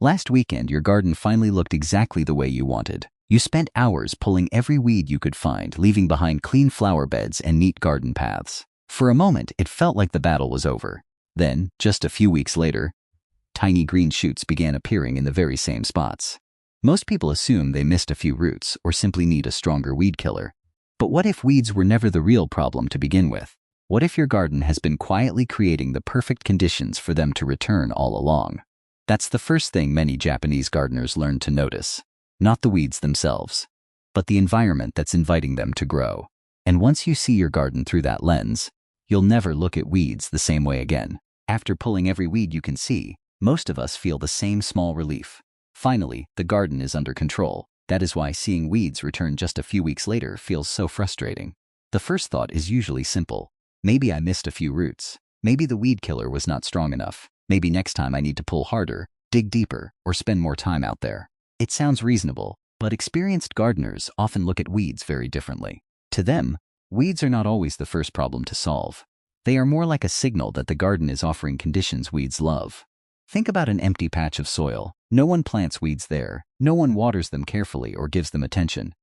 Last weekend, your garden finally looked exactly the way you wanted. You spent hours pulling every weed you could find, leaving behind clean flower beds and neat garden paths. For a moment, it felt like the battle was over. Then, just a few weeks later, tiny green shoots began appearing in the very same spots. Most people assume they missed a few roots or simply need a stronger weed killer. But what if weeds were never the real problem to begin with? What if your garden has been quietly creating the perfect conditions for them to return all along? That's the first thing many Japanese gardeners learn to notice. Not the weeds themselves, but the environment that's inviting them to grow. And once you see your garden through that lens, you'll never look at weeds the same way again. After pulling every weed you can see, most of us feel the same small relief. Finally, the garden is under control. That is why seeing weeds return just a few weeks later feels so frustrating. The first thought is usually simple. Maybe I missed a few roots. Maybe the weed killer was not strong enough. Maybe next time I need to pull harder, dig deeper, or spend more time out there. It sounds reasonable, but experienced gardeners often look at weeds very differently. To them, weeds are not always the first problem to solve. They are more like a signal that the garden is offering conditions weeds love. Think about an empty patch of soil. No one plants weeds there. No one waters them carefully or gives them attention.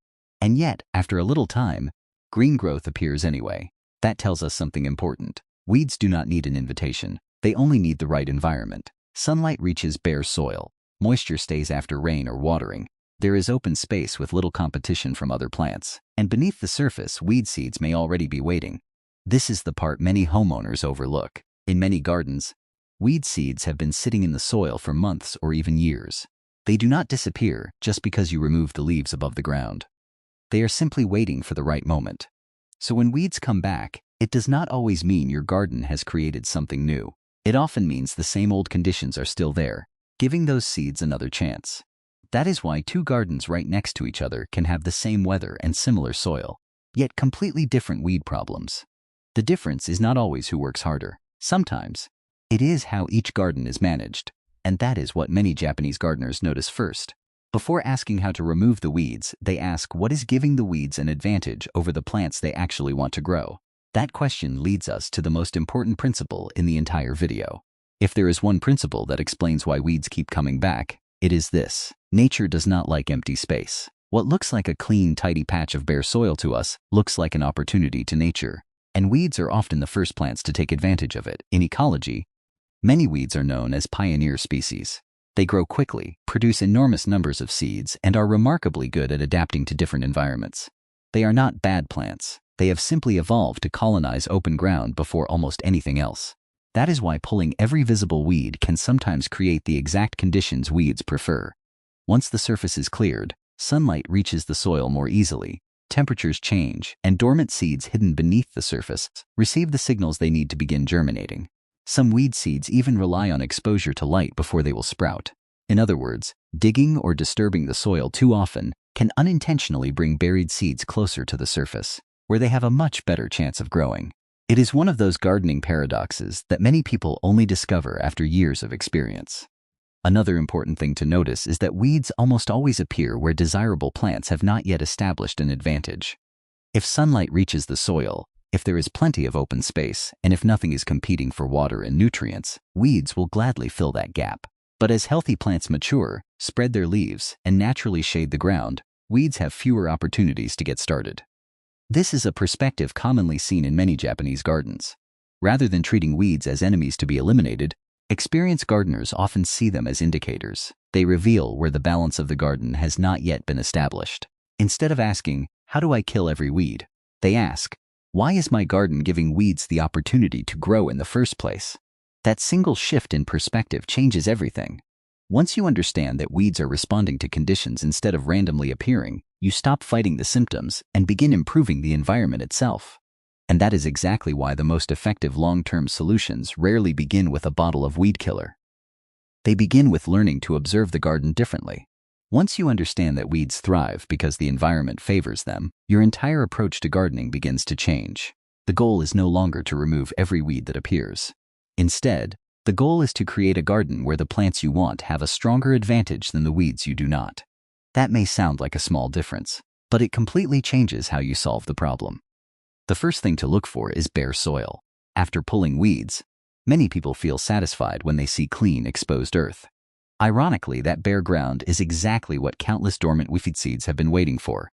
And yet, after a little time, green growth appears anyway. That tells us something important. Weeds do not need an invitation. They only need the right environment. Sunlight reaches bare soil. Moisture stays after rain or watering. There is open space with little competition from other plants. And beneath the surface, weed seeds may already be waiting. This is the part many homeowners overlook. In many gardens, weed seeds have been sitting in the soil for months or even years. They do not disappear just because you remove the leaves above the ground. They are simply waiting for the right moment. So when weeds come back, it does not always mean your garden has created something new. It often means the same old conditions are still there, giving those seeds another chance. That is why two gardens right next to each other can have the same weather and similar soil, yet completely different weed problems. The difference is not always who works harder. Sometimes, it is how each garden is managed, and that is what many Japanese gardeners notice first. Before asking how to remove the weeds, they ask what is giving the weeds an advantage over the plants they actually want to grow. That question leads us to the most important principle in the entire video. If there is one principle that explains why weeds keep coming back, it is this. Nature does not like empty space. What looks like a clean, tidy patch of bare soil to us looks like an opportunity to nature. And weeds are often the first plants to take advantage of it. In ecology, many weeds are known as pioneer species. They grow quickly, produce enormous numbers of seeds, and are remarkably good at adapting to different environments. They are not bad plants. They have simply evolved to colonize open ground before almost anything else. That is why pulling every visible weed can sometimes create the exact conditions weeds prefer. Once the surface is cleared, sunlight reaches the soil more easily, temperatures change, and dormant seeds hidden beneath the surface receive the signals they need to begin germinating. Some weed seeds even rely on exposure to light before they will sprout. In other words, digging or disturbing the soil too often can unintentionally bring buried seeds closer to the surface, where they have a much better chance of growing. It is one of those gardening paradoxes that many people only discover after years of experience. Another important thing to notice is that weeds almost always appear where desirable plants have not yet established an advantage. If sunlight reaches the soil, if there is plenty of open space, and if nothing is competing for water and nutrients, weeds will gladly fill that gap. But as healthy plants mature, spread their leaves, and naturally shade the ground, weeds have fewer opportunities to get started. This is a perspective commonly seen in many Japanese gardens. Rather than treating weeds as enemies to be eliminated, experienced gardeners often see them as indicators. They reveal where the balance of the garden has not yet been established. Instead of asking, "How do I kill every weed?" they ask, "Why is my garden giving weeds the opportunity to grow in the first place?" That single shift in perspective changes everything. Once you understand that weeds are responding to conditions instead of randomly appearing, you stop fighting the symptoms and begin improving the environment itself. And that is exactly why the most effective long-term solutions rarely begin with a bottle of weed killer. They begin with learning to observe the garden differently. Once you understand that weeds thrive because the environment favors them, your entire approach to gardening begins to change. The goal is no longer to remove every weed that appears. Instead, the goal is to create a garden where the plants you want have a stronger advantage than the weeds you do not. That may sound like a small difference, but it completely changes how you solve the problem. The first thing to look for is bare soil. After pulling weeds, many people feel satisfied when they see clean, exposed earth. Ironically, that bare ground is exactly what countless dormant weed seeds have been waiting for.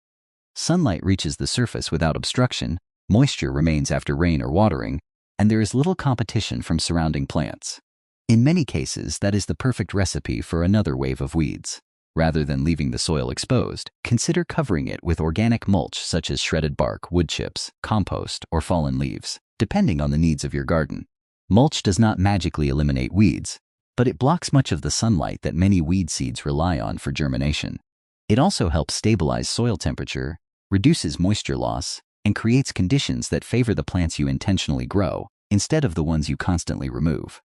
Sunlight reaches the surface without obstruction, moisture remains after rain or watering, and there is little competition from surrounding plants. In many cases, that is the perfect recipe for another wave of weeds. Rather than leaving the soil exposed, consider covering it with organic mulch such as shredded bark, wood chips, compost, or fallen leaves, depending on the needs of your garden. Mulch does not magically eliminate weeds, but it blocks much of the sunlight that many weed seeds rely on for germination. It also helps stabilize soil temperature, reduces moisture loss, and creates conditions that favor the plants you intentionally grow, instead of the ones you constantly remove.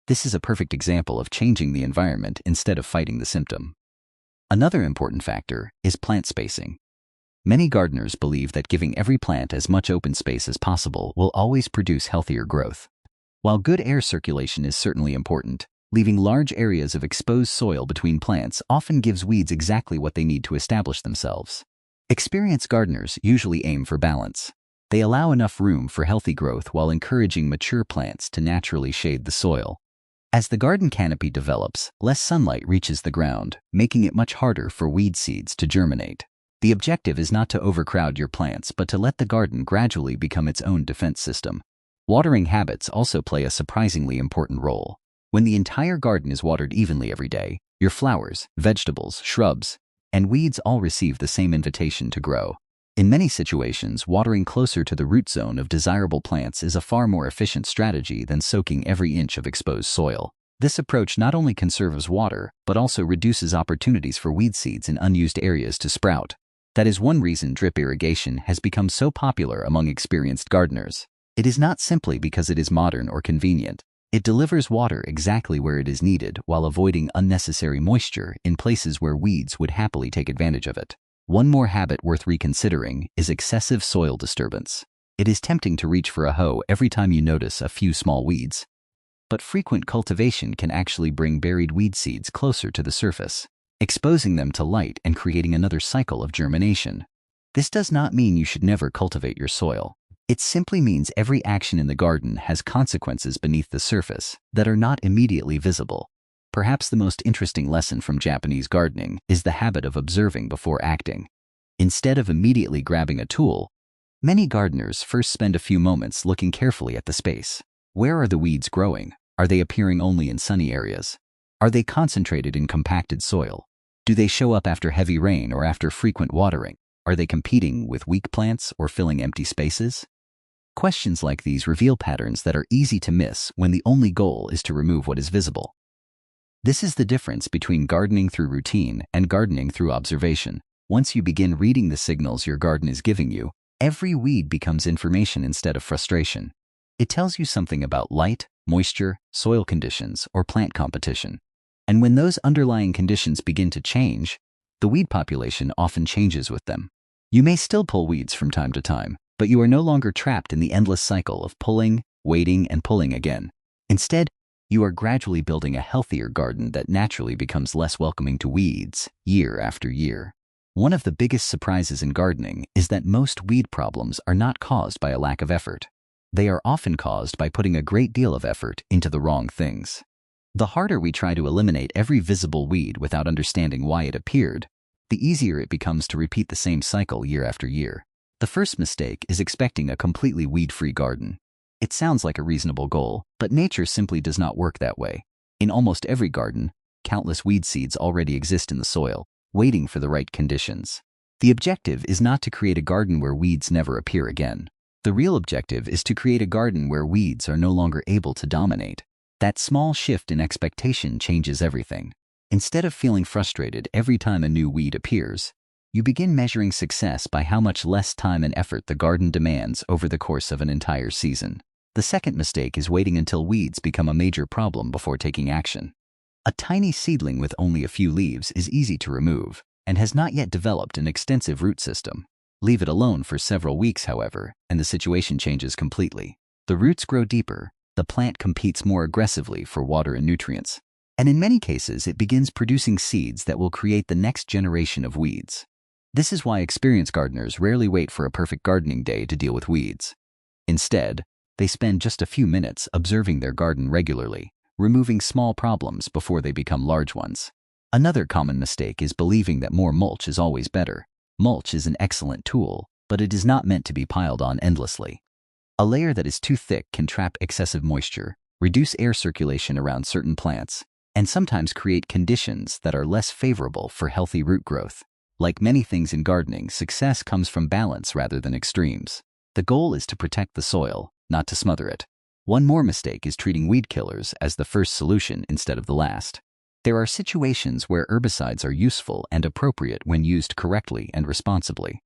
This is a perfect example of changing the environment instead of fighting the symptom. Another important factor is plant spacing. Many gardeners believe that giving every plant as much open space as possible will always produce healthier growth. While good air circulation is certainly important, leaving large areas of exposed soil between plants often gives weeds exactly what they need to establish themselves. Experienced gardeners usually aim for balance. They allow enough room for healthy growth while encouraging mature plants to naturally shade the soil. As the garden canopy develops, less sunlight reaches the ground, making it much harder for weed seeds to germinate. The objective is not to overcrowd your plants, but to let the garden gradually become its own defense system. Watering habits also play a surprisingly important role. When the entire garden is watered evenly every day, your flowers, vegetables, shrubs, and weeds all receive the same invitation to grow. In many situations, watering closer to the root zone of desirable plants is a far more efficient strategy than soaking every inch of exposed soil. This approach not only conserves water, but also reduces opportunities for weed seeds in unused areas to sprout. That is one reason drip irrigation has become so popular among experienced gardeners. It is not simply because it is modern or convenient. It delivers water exactly where it is needed while avoiding unnecessary moisture in places where weeds would happily take advantage of it. One more habit worth reconsidering is excessive soil disturbance. It is tempting to reach for a hoe every time you notice a few small weeds. But frequent cultivation can actually bring buried weed seeds closer to the surface, exposing them to light and creating another cycle of germination. This does not mean you should never cultivate your soil. It simply means every action in the garden has consequences beneath the surface that are not immediately visible. Perhaps the most interesting lesson from Japanese gardening is the habit of observing before acting. Instead of immediately grabbing a tool, many gardeners first spend a few moments looking carefully at the space. Where are the weeds growing? Are they appearing only in sunny areas? Are they concentrated in compacted soil? Do they show up after heavy rain or after frequent watering? Are they competing with weak plants or filling empty spaces? Questions like these reveal patterns that are easy to miss when the only goal is to remove what is visible. This is the difference between gardening through routine and gardening through observation. Once you begin reading the signals your garden is giving you, every weed becomes information instead of frustration. It tells you something about light, moisture, soil conditions, or plant competition. And when those underlying conditions begin to change, the weed population often changes with them. You may still pull weeds from time to time, but you are no longer trapped in the endless cycle of pulling, waiting, and pulling again. Instead, you are gradually building a healthier garden that naturally becomes less welcoming to weeds year after year. One of the biggest surprises in gardening is that most weed problems are not caused by a lack of effort. They are often caused by putting a great deal of effort into the wrong things. The harder we try to eliminate every visible weed without understanding why it appeared, the easier it becomes to repeat the same cycle year after year. The first mistake is expecting a completely weed-free garden. It sounds like a reasonable goal, but nature simply does not work that way. In almost every garden, countless weed seeds already exist in the soil, waiting for the right conditions. The objective is not to create a garden where weeds never appear again. The real objective is to create a garden where weeds are no longer able to dominate. That small shift in expectation changes everything. Instead of feeling frustrated every time a new weed appears, you begin measuring success by how much less time and effort the garden demands over the course of an entire season. The second mistake is waiting until weeds become a major problem before taking action. A tiny seedling with only a few leaves is easy to remove and has not yet developed an extensive root system. Leave it alone for several weeks, however, and the situation changes completely. The roots grow deeper, the plant competes more aggressively for water and nutrients, and in many cases it begins producing seeds that will create the next generation of weeds. This is why experienced gardeners rarely wait for a perfect gardening day to deal with weeds. Instead, they spend just a few minutes observing their garden regularly, removing small problems before they become large ones. Another common mistake is believing that more mulch is always better. Mulch is an excellent tool, but it is not meant to be piled on endlessly. A layer that is too thick can trap excessive moisture, reduce air circulation around certain plants, and sometimes create conditions that are less favorable for healthy root growth. Like many things in gardening, success comes from balance rather than extremes. The goal is to protect the soil, not to smother it. One more mistake is treating weed killers as the first solution instead of the last. There are situations where herbicides are useful and appropriate when used correctly and responsibly.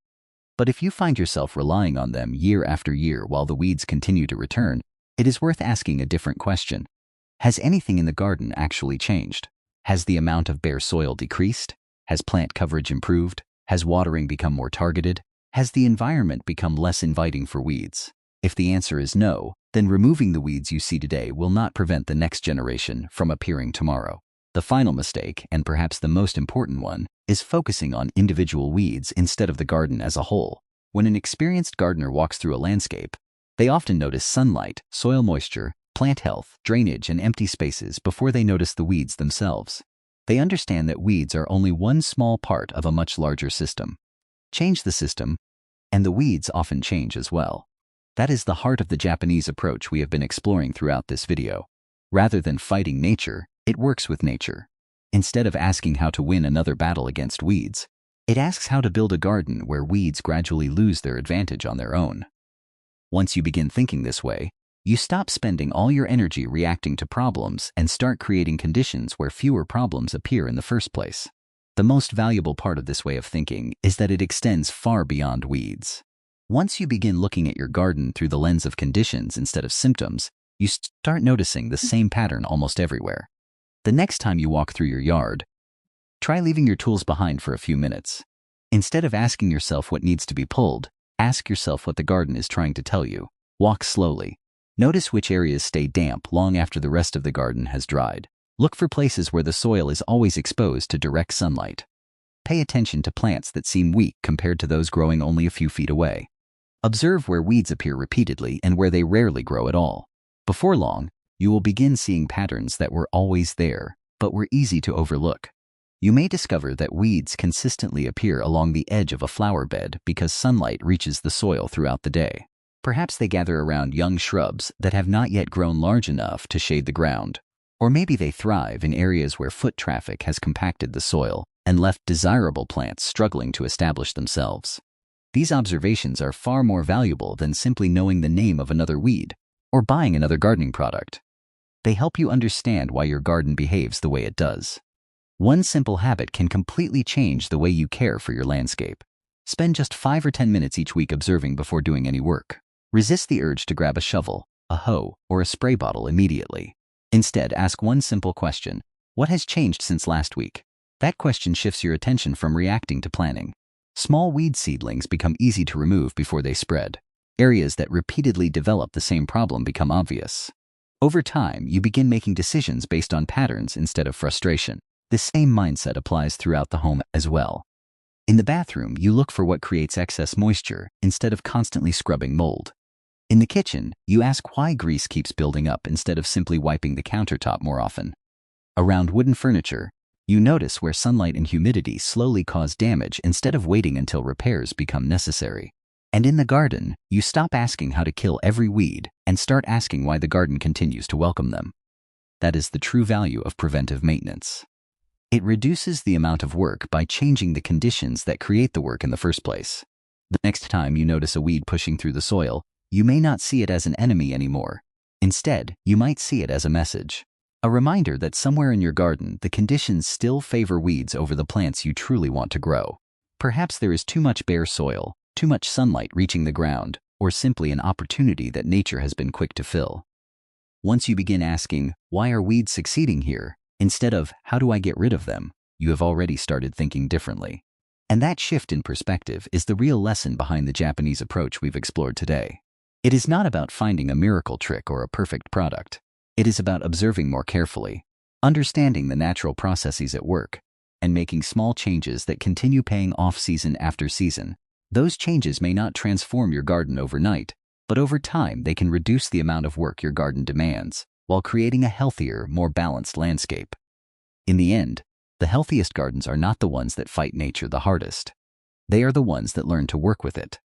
But if you find yourself relying on them year after year while the weeds continue to return, it is worth asking a different question. Has anything in the garden actually changed? Has the amount of bare soil decreased? Has plant coverage improved? Has watering become more targeted? Has the environment become less inviting for weeds? If the answer is no, then removing the weeds you see today will not prevent the next generation from appearing tomorrow. The final mistake, and perhaps the most important one, is focusing on individual weeds instead of the garden as a whole. When an experienced gardener walks through a landscape, they often notice sunlight, soil moisture, plant health, drainage, and empty spaces before they notice the weeds themselves. They understand that weeds are only one small part of a much larger system. Change the system, and the weeds often change as well. That is the heart of the Japanese approach we have been exploring throughout this video. Rather than fighting nature, it works with nature. Instead of asking how to win another battle against weeds, it asks how to build a garden where weeds gradually lose their advantage on their own. Once you begin thinking this way, you stop spending all your energy reacting to problems and start creating conditions where fewer problems appear in the first place. The most valuable part of this way of thinking is that it extends far beyond weeds. Once you begin looking at your garden through the lens of conditions instead of symptoms, you start noticing the same pattern almost everywhere. The next time you walk through your yard, try leaving your tools behind for a few minutes. Instead of asking yourself what needs to be pulled, ask yourself what the garden is trying to tell you. Walk slowly. Notice which areas stay damp long after the rest of the garden has dried. Look for places where the soil is always exposed to direct sunlight. Pay attention to plants that seem weak compared to those growing only a few feet away. Observe where weeds appear repeatedly and where they rarely grow at all. Before long, you will begin seeing patterns that were always there, but were easy to overlook. You may discover that weeds consistently appear along the edge of a flower bed because sunlight reaches the soil throughout the day. Perhaps they gather around young shrubs that have not yet grown large enough to shade the ground. Or maybe they thrive in areas where foot traffic has compacted the soil and left desirable plants struggling to establish themselves. These observations are far more valuable than simply knowing the name of another weed or buying another gardening product. They help you understand why your garden behaves the way it does. One simple habit can completely change the way you care for your landscape. Spend just 5 or 10 minutes each week observing before doing any work. Resist the urge to grab a shovel, a hoe, or a spray bottle immediately. Instead, ask one simple question: what has changed since last week? That question shifts your attention from reacting to planning. Small weed seedlings become easy to remove before they spread. Areas that repeatedly develop the same problem become obvious. Over time, you begin making decisions based on patterns instead of frustration. This same mindset applies throughout the home as well. In the bathroom, you look for what creates excess moisture instead of constantly scrubbing mold. In the kitchen, you ask why grease keeps building up instead of simply wiping the countertop more often. Around wooden furniture, you notice where sunlight and humidity slowly cause damage instead of waiting until repairs become necessary. And in the garden, you stop asking how to kill every weed and start asking why the garden continues to welcome them. That is the true value of preventive maintenance. It reduces the amount of work by changing the conditions that create the work in the first place. The next time you notice a weed pushing through the soil, you may not see it as an enemy anymore. Instead, you might see it as a message. A reminder that somewhere in your garden, the conditions still favor weeds over the plants you truly want to grow. Perhaps there is too much bare soil, too much sunlight reaching the ground, or simply an opportunity that nature has been quick to fill. Once you begin asking, why are weeds succeeding here, instead of, how do I get rid of them, you have already started thinking differently. And that shift in perspective is the real lesson behind the Japanese approach we've explored today. It is not about finding a miracle trick or a perfect product. It is about observing more carefully, understanding the natural processes at work, and making small changes that continue paying off season after season. Those changes may not transform your garden overnight, but over time they can reduce the amount of work your garden demands while creating a healthier, more balanced landscape. In the end, the healthiest gardens are not the ones that fight nature the hardest. They are the ones that learn to work with it.